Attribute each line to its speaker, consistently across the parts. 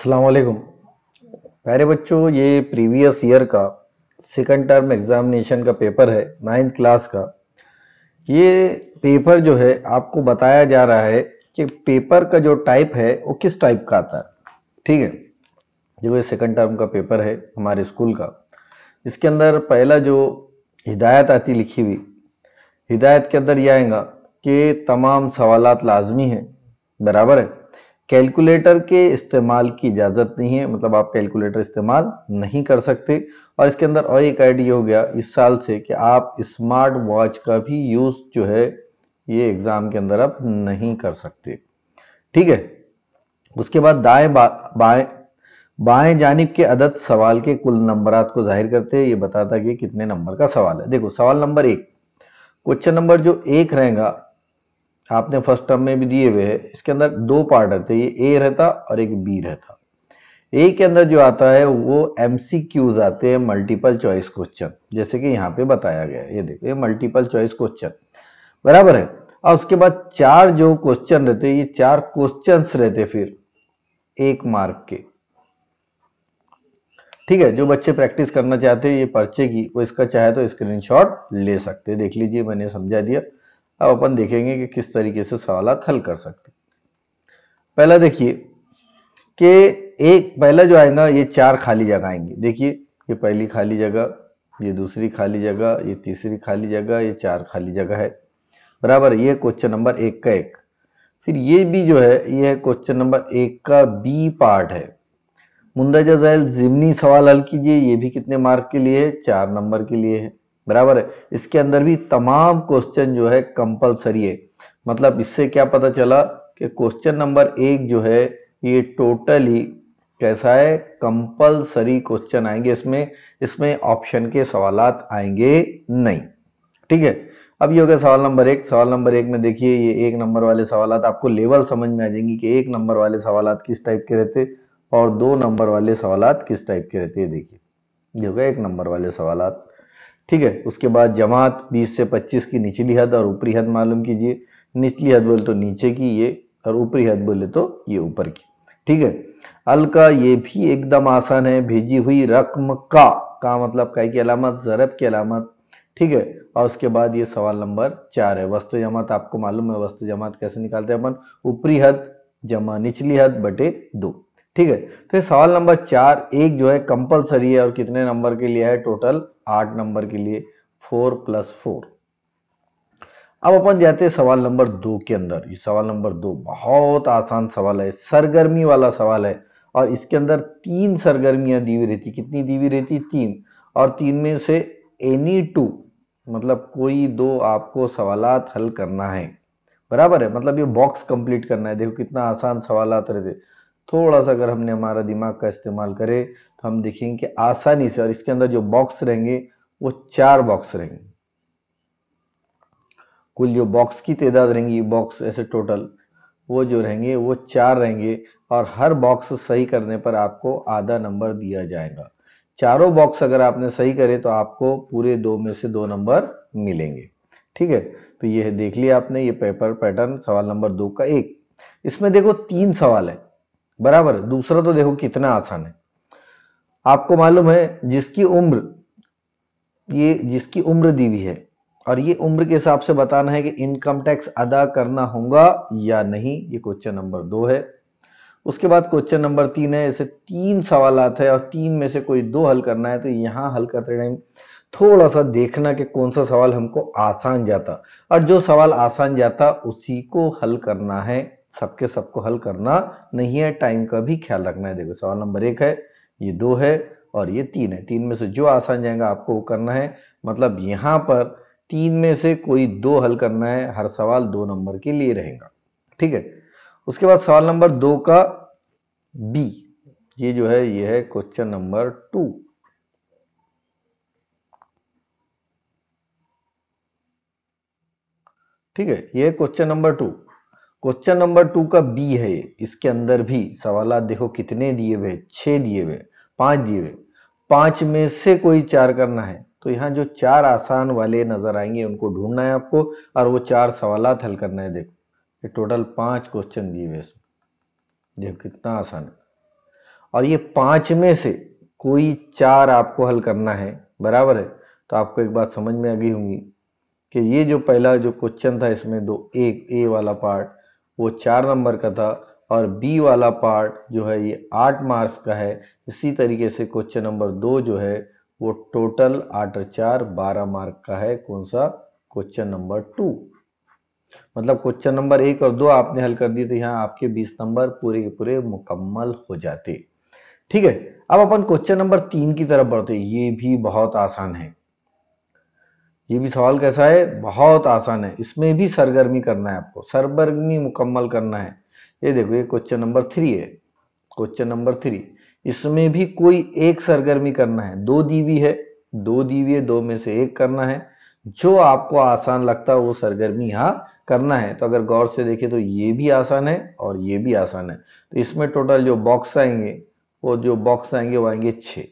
Speaker 1: अस्सलाम वालेकुम प्यारे बच्चों। ये प्रीवियस ईयर का सेकंड टर्म एग्जामिनेशन का पेपर है 9th क्लास का। ये पेपर जो है आपको बताया जा रहा है कि पेपर का जो टाइप है वो किस टाइप का आता है। ठीक है, जो ये सेकंड टर्म का पेपर है हमारे स्कूल का, इसके अंदर पहला जो हिदायत आती लिखी हुई, हिदायत के अंदर यह आएगा कि तमाम सवालात लाजमी हैं, बराबर है। कैलकुलेटर के इस्तेमाल की इजाज़त नहीं है, मतलब आप कैलकुलेटर इस्तेमाल नहीं कर सकते। और इसके अंदर और एक आइडिया हो गया इस साल से कि आप स्मार्ट वॉच का भी यूज़ जो है ये एग्ज़ाम के अंदर आप नहीं कर सकते। ठीक है, उसके बाद बाएं बाएं जानिब के अदद सवाल के कुल नंबरात को जाहिर करते हैं। ये बताता है कि कितने नंबर का सवाल है। देखो सवाल नंबर 1, क्वेश्चन नंबर जो 1 रहेगा आपने फर्स्ट टर्म में भी दिए हुए हैं। इसके अंदर दो पार्ट रहते हैं, ये ए रहता और एक बी रहता। ए के अंदर जो आता है वो एमसीक्यूज आते हैं, मल्टीपल चॉइस क्वेश्चन, जैसे कि यहाँ पे बताया गया है। ये देखो ये मल्टीपल चॉइस क्वेश्चन, बराबर है। और उसके बाद 4 जो क्वेश्चन रहते हैं, ये 4 क्वेश्चंस रहते फिर 1 मार्क के। ठीक है, जो बच्चे प्रैक्टिस करना चाहते हैं ये पर्चे की, वो इसका चाहे तो स्क्रीनशॉट ले सकते हैं। देख लीजिए, मैंने समझा दिया। अब अपन देखेंगे कि किस तरीके से सवालात हल कर सकते हैं। पहला देखिए कि एक पहला जो आएगा ये 4 खाली जगह आएंगी। देखिए ये पहली खाली जगह, ये दूसरी खाली जगह, ये तीसरी खाली जगह, ये 4 खाली जगह है, बराबर। ये क्वेश्चन नंबर 1 का 1। फिर ये भी जो है ये है क्वेश्चन नंबर 1 का बी पार्ट है। मुंदरजा झैल ज़िमनी सवाल हल कीजिए। ये भी कितने मार्क के लिए है? 4 नंबर के लिए है, बराबर है। इसके अंदर भी तमाम क्वेश्चन जो है कंपलसरी है। मतलब इससे क्या पता चला कि क्वेश्चन नंबर 1 जो है ये टोटली कैसा है, कंपलसरी क्वेश्चन आएंगे इसमें। इसमें ऑप्शन के सवालात आएंगे नहीं। ठीक है, अब ये हो गया सवाल नंबर 1। सवाल नंबर 1 में देखिए ये 1 नंबर वाले सवालात, आपको लेवल समझ में आ जाएंगी कि 1 नंबर वाले सवालात किस टाइप के रहते और 2 नंबर वाले सवालात किस टाइप के रहते हैं। देखिए ये हो गया 1 नंबर वाले सवालात। ठीक है, उसके बाद जमात 20 से 25 की निचली हद और ऊपरी हद मालूम कीजिए। निचली हद बोले तो नीचे की ये, और ऊपरी हद बोले तो ये ऊपर की। ठीक है, अल का ये भी एकदम आसान है। भेजी हुई रकम का मतलब काय की अलामत, ज़रब की अलामत। ठीक है, और उसके बाद ये सवाल नंबर 4 है। वस्तु जमात आपको मालूम है, वस्तु जमात कैसे निकालते हैं अपन, ऊपरी हद जमा निचली हद बटे 2। ठीक है, तो ये सवाल नंबर 4 एक जो है कंपलसरी है और कितने नंबर के लिए है, टोटल 8 नंबर के लिए, 4 + 4। अब अपन जाते हैं सवाल नंबर 2 के अंदर। ये सवाल नंबर 2 बहुत आसान सवाल है, सरगर्मी वाला सवाल है। और इसके अंदर 3 सरगर्मियां दी हुई रहती। कितनी दी हुई रहती? 3। और 3 में से एनी 2, मतलब कोई 2 आपको सवालात हल करना है, बराबर है। मतलब ये बॉक्स कंप्लीट करना है। देखो कितना आसान सवालात रहते। थोड़ा सा अगर हमने हमारा दिमाग का इस्तेमाल करे तो हम देखेंगे कि आसानी से, और इसके अंदर जो बॉक्स रहेंगे वो 4 बॉक्स रहेंगे। कुल जो बॉक्स की तादाद रहेंगी, बॉक्स ऐसे टोटल वो जो रहेंगे वो 4 रहेंगे। और हर बॉक्स सही करने पर आपको आधा नंबर दिया जाएगा। चारों बॉक्स अगर आपने सही करे तो आपको पूरे 2 में से 2 नंबर मिलेंगे। ठीक है, तो ये देख लिया आपने, ये पेपर पैटर्न सवाल नंबर 2 का 1। इसमें देखो 3 सवाल है, बराबर। दूसरा तो देखो कितना आसान है। आपको मालूम है जिसकी उम्र, ये जिसकी उम्र दी हुई है और ये उम्र के हिसाब से बताना है कि इनकम टैक्स अदा करना होगा या नहीं। ये क्वेश्चन नंबर 2 है। उसके बाद क्वेश्चन नंबर 3 है। ऐसे 3 सवालात है और 3 में से कोई 2 हल करना है। तो यहाँ हल करते टाइम थोड़ा सा देखना कि कौन सा सवाल हमको आसान जाता, और जो सवाल आसान जाता उसी को हल करना है। सबके सबको हल करना नहीं है, टाइम का भी ख्याल रखना है। देखो सवाल नंबर 1 है, ये 2 है और ये 3 है। 3 में से जो आसान जाएगा आपको वो करना है। मतलब यहाँ पर 3 में से कोई 2 हल करना है, हर सवाल 2 नंबर के लिए रहेगा। ठीक है, उसके बाद सवाल नंबर 2 का बी, ये जो है ये है क्वेश्चन नंबर 2। ठीक है, ये क्वेश्चन नंबर 2। क्वेश्चन नंबर 2 का बी है। इसके अंदर भी सवालात देखो कितने दिए हुए, 6 दिए हुए, 5 दिए हुए। 5 में से कोई 4 करना है। तो यहाँ जो 4 आसान वाले नजर आएंगे उनको ढूंढना है आपको, और वो 4 सवालात हल करना है। देखो ये टोटल 5 क्वेश्चन दिए हुए इसमें, देखो कितना आसान है। और ये 5 में से कोई 4 आपको हल करना है, बराबर है। तो आपको एक बात समझ में आ गई होंगी कि ये जो पहला जो क्वेश्चन था इसमें दो ए वाला पार्ट वो 4 नंबर का था और बी वाला पार्ट जो है ये 8 मार्क्स का है। इसी तरीके से क्वेश्चन नंबर 2 जो है वो टोटल 8 और 4 12 मार्क का है। कौन सा? Question number 2। मतलब क्वेश्चन नंबर 1 और 2 आपने हल कर दिए तो यहाँ आपके 20 नंबर पूरे के पूरे मुकम्मल हो जाते। ठीक है, अब अपन क्वेश्चन नंबर 3 की तरफ बढ़ते। ये भी बहुत आसान है। ये भी सवाल कैसा है? बहुत आसान है। इसमें भी सरगर्मी करना है आपको, सरगर्मी मुकम्मल करना है। ये देखो, ये क्वेश्चन नंबर 3 है। क्वेश्चन नंबर 3, इसमें भी कोई एक सरगर्मी करना है। 2 दी हुई है, 2 दी हुई है, 2 में से एक करना है। जो आपको आसान लगता है वो सरगर्मी यहाँ करना है। तो अगर गौर से देखें तो ये भी आसान है और ये भी आसान है। तो इसमें टोटल जो बॉक्स आएंगे वो आएंगे 6।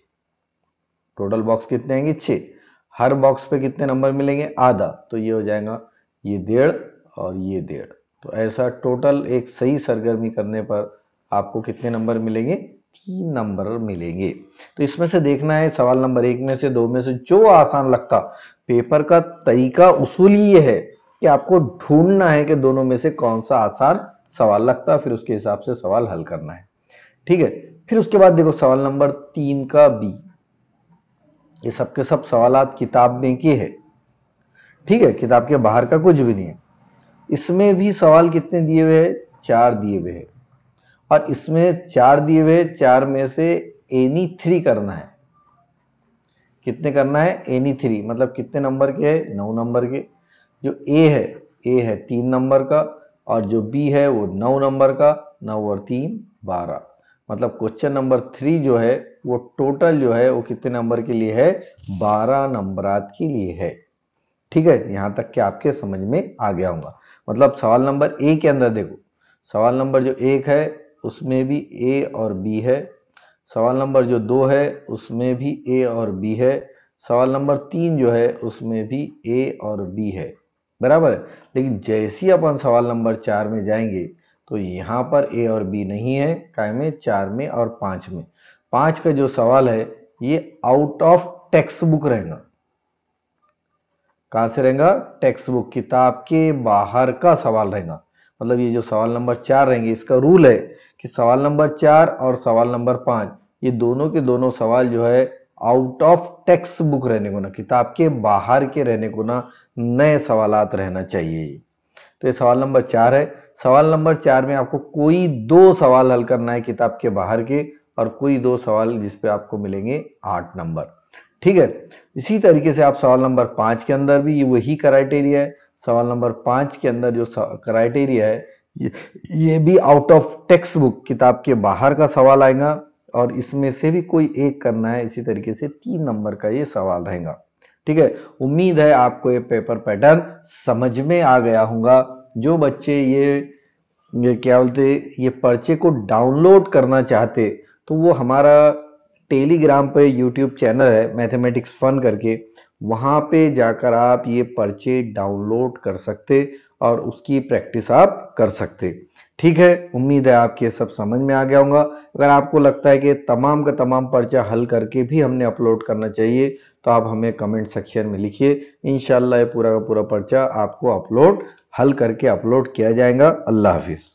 Speaker 1: टोटल बॉक्स कितने आएंगे? 6। हर बॉक्स पे कितने नंबर मिलेंगे? आधा। तो ये हो जाएगा ये 1.5 और ये 1.5। तो ऐसा टोटल एक सही सरगर्मी करने पर आपको कितने नंबर मिलेंगे? 3 नंबर मिलेंगे। तो इसमें से देखना है सवाल नंबर 1 में से 2 में से जो आसान लगता। पेपर का तरीका उसूल ये है कि आपको ढूंढना है कि दोनों में से कौन सा आसान सवाल लगता है, फिर उसके हिसाब से सवाल हल करना है। ठीक है, फिर उसके बाद देखो सवाल नंबर 3 का बी। ये सबके सब सवालात किताब में के है। ठीक है, किताब के बाहर का कुछ भी नहीं है। इसमें भी सवाल कितने दिए हुए हैं? 4 दिए हुए हैं। और इसमें 4 दिए हुए, 4 में से एनी 3 करना है। कितने करना है? एनी 3। मतलब कितने नंबर के है? 9 नंबर के। जो ए है 3 नंबर का और जो बी है वो 9 नंबर का। 9 और 3 12। मतलब क्वेश्चन नंबर 3 जो है वो टोटल जो है वो कितने नंबर के लिए है? 12 नंबरात के लिए है। ठीक है, यहां तक कि आपके समझ में आ गया होगा। मतलब सवाल नंबर ए के अंदर देखो, सवाल नंबर जो 1 है उसमें भी ए और बी है। सवाल नंबर जो 2 है उसमें भी ए और बी है। सवाल नंबर 3 जो है उसमें भी ए और बी है, बराबर है। लेकिन जैसे ही अपन सवाल नंबर 4 में जाएंगे तो यहाँ पर ए और बी नहीं है। काय में? 4 में और 5 में। 5 का जो सवाल है ये आउट ऑफ टेक्स्ट बुक रहेगा। कहाँ से रहेगा? टेक्स्ट बुक, किताब के बाहर का सवाल रहेगा। मतलब ये जो सवाल नंबर 4 रहेंगे, इसका रूल है कि सवाल नंबर 4 और सवाल नंबर 5 ये दोनों के दोनों सवाल जो है आउट ऑफ टेक्स्ट बुक रहने को ना, किताब के बाहर के रहने को ना, नए सवालात रहना चाहिए। तो ये सवाल नंबर 4 है। सवाल नंबर 4 में आपको कोई 2 सवाल हल करना है किताब के बाहर के और कोई 2 सवाल जिसपे आपको मिलेंगे 8 नंबर। ठीक है, इसी तरीके से आप सवाल नंबर 5 के अंदर भी वही क्राइटेरिया है। सवाल नंबर 5 के अंदर जो क्राइटेरिया है ये भी आउट ऑफ टेक्स्ट बुक, किताब के बाहर का सवाल आएगा और इसमें से भी कोई एक करना है। इसी तरीके से 3 नंबर का ये सवाल रहेगा। ठीक है, उम्मीद है आपको ये पेपर पैटर्न समझ में आ गया होगा। जो बच्चे ये क्या बोलते ये पर्चे को डाउनलोड करना चाहते तो वो हमारा टेलीग्राम पे यूट्यूब चैनल है मैथमेटिक्स फन करके, वहाँ पे जाकर आप ये पर्चे डाउनलोड कर सकते और उसकी प्रैक्टिस आप कर सकते। ठीक है, उम्मीद है आपके सब समझ में आ गया होगा। अगर आपको लगता है कि तमाम का तमाम पर्चा हल करके भी हमने अपलोड करना चाहिए तो आप हमें कमेंट सेक्शन में लिखिए। इंशाल्लाह ये पूरा का पूरा पर्चा आपको हल करके अपलोड किया जाएगा। अल्लाह हाफिज़।